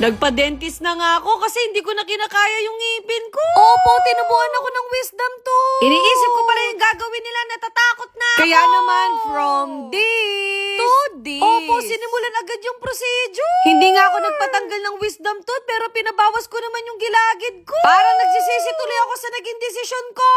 Nagpa-dentist na nga ako kasi hindi ko na kinakaya yung ngipin ko. Opo, tinubuan ako ng wisdom tooth. Iniisip ko pala yung gagawin nila, natatakot na ako. Kaya naman, from this to this. Opo, sinimulan agad yung procedure. Hindi nga ako nagpatanggal ng wisdom tooth pero pinabawas ko naman yung gilagid ko. Parang nagsisisi tuloy ako sa naging desisyon ko.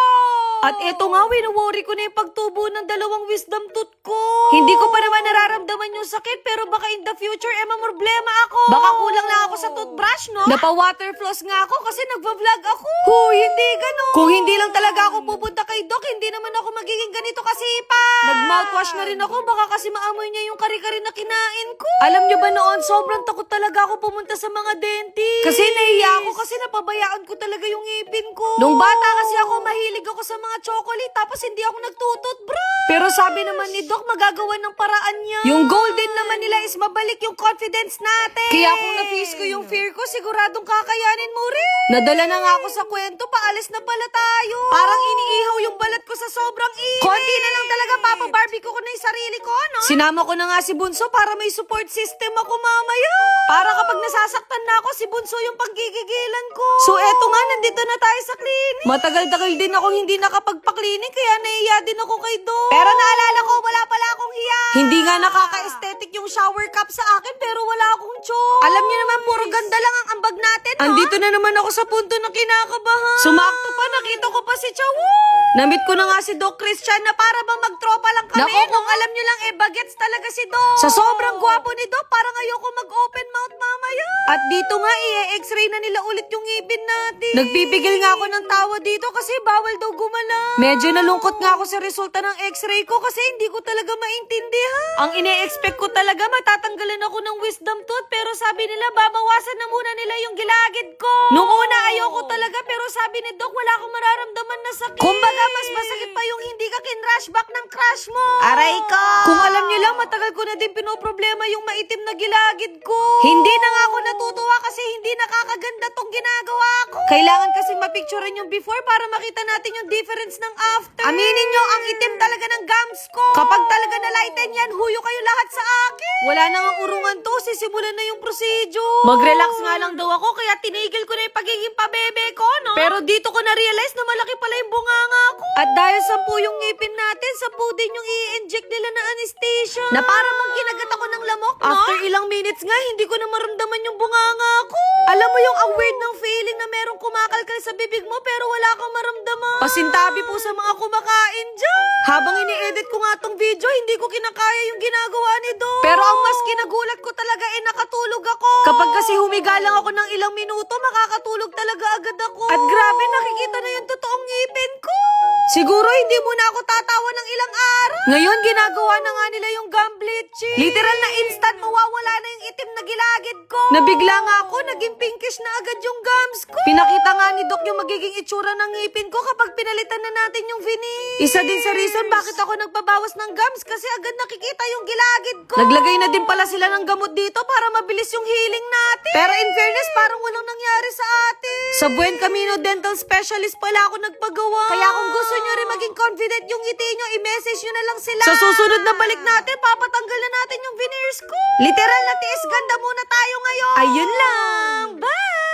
At eto nga, wino-worry ko na yung pagtubo ng dalawang wisdom tooth ko. Hindi ko pa naman nararamdaman yung sakit pero baka in the future, mamroblema ako. Baka kulang lang ako sa toothbrush, no? Napa-water floss nga ako kasi nagva-vlog ako. Huy, hindi ganun. Kung hindi lang talaga ako pupunta kay Doc, hindi naman ako magiging ganito kasipa. Nag-mouthwash na rin ako, baka kasi maamoy niya yung kari-kari na kinain ko. Alam niyo ba noon, sobrang takot talaga ako pumunta sa mga dentist. Kasi nahiya ako kasi napabayaan ko talaga yung ngipin ko. Nung bata kasi ako, mahilig ako sa mga chocolate tapos hindi ako nagtututbrush. Pero sabi naman ni Doc, magagawa ng paraan niya. Yung golden naman nila is mabalik yung confidence natin. Kaya kung na-face ko yung fear ko, siguradong kakayanin mo rin. Nadala na nga ako sa kwento, paalis na pala tayo. Parang iniihaw yung balat ko sa sobrang init. Konti na lang talaga, Papa Barbie ko na yung sarili ko, no? Sinama ko na nga si Bunso para may support system ako mamaya. Para kapag nasasaktan na ako, si Bunso yung panggigigilan ko. So eto nga, nandito na tayo sa clinic. Matagal-tagal din akong hindi nakapagpa-clinic kaya naiya din ako kay Doc. Pero naalala ko, wala pala akong hiya. Hindi nga nakaka-aesthetic yung shower cup sa akin pero wala akong choice. Alam niyo naman, puro ganda lang ang ambag natin, no? Andito na naman ako sa punto na kinakabahan. Sumakto pa, nakita ko pa si Chawo. Namit ko na nga si Doc Christian na para bang magtropa lang kami. Naku, kung alam niyo lang, bagets talaga si Doc. Sa sobrang gwapo ni Doc, parang ayoko mag-open mouth mamaya. At dito nga, i-x-ray na nila ulit yung ngipin natin. Nagpipigil nga ako ng tawa dito kasi bawal daw gumalaw. Medyo nalungkot nga ako sa resulta ng x-ray ko kasi hindi ko talaga maintindihan. Ang ine-expect ko talaga, matatanggalan ako ng wisdom tooth pero sabi nila, babawasan na muna nila yung gilagid ko. Nung una, ayoko talaga pero sabi ni Doc, wala akong mararamdaman na sakit. Kumbaga, mas masakit pa yung hindi ka kin-rushback ng crush mo. Aray ko! Kung alam nyo lang, matagal ko na din pinoproblema yung maitim na gilagid ko. Hindi na nga ako natutuwa kasi hindi nakakaganda tong ginagawa ko. Kailangan kasi mapicturean yung before para makita natin yung difference ng after. Aminin nyo, ang itim talaga ng gums ko. Kapag talaga na-lighten yan, huyo kayo lahat sa akin. Wala na nga urungan to, sisimulan na yung procedure. Mag-relax nga lang daw ako, kaya tinigil ko na yung pagiging pabebe ko, no? Pero dito ko na-realize na malaki pala yung bunganga ko. At dahil 10 yung ngipin natin, 10 din yung i-inject nila na anesthesia. Na para bang kinagat ako ng lamok, no? After ilang minutes nga, hindi ko na maramdaman yung bunganga ko. Alam mo yung ang weird ng feeling na merong kumakalkal sa bibig mo pero wala kang maramdaman. Pasintabi po sa mga kumakain dyan. Habang ini-edit ko nga tong video, hindi ko kinakaya yung ginagawa ni Doc. Pero ang mas kinagulat ko talaga nakatulog ako. Kapag kasi humiga lang ako ng ilang minuto, makakatulog talaga agad ako. At grabe, nakikita na yung totoong ngipin ko. Siguro hindi muna ako tatawa ng ilang araw. Ngayon, ginagawa na nga nila yung gum bleaching. Literal na instant mawawala na yung itim na gilagid ko. Nabigla nga ako, naging pinkish na agad yung gums ko. Pinakita nga ni Doc yung magiging itsura ng ngipin ko kapag pinalitan na natin yung veneer. Isa din sa reason bakit ako nagpabawas ng gums kasi agad nakikita yung gilagid ko. Naglagay na din pala sila ng gamot dito para mabilis yung healing natin. Pero in fairness, parang walang nangyari sa atin. Sa Buen Camino Dental Specialist pala ako nagpagawa. Kaya kung gusto nyo rin maging confident yung ngiti nyo, i-message nyo na lang sila. Sa susunod na balik natin, papatanggal na natin yung veneers ko. Literal na tiis ganda muna tayo ngayon. Ayun lang. Bye!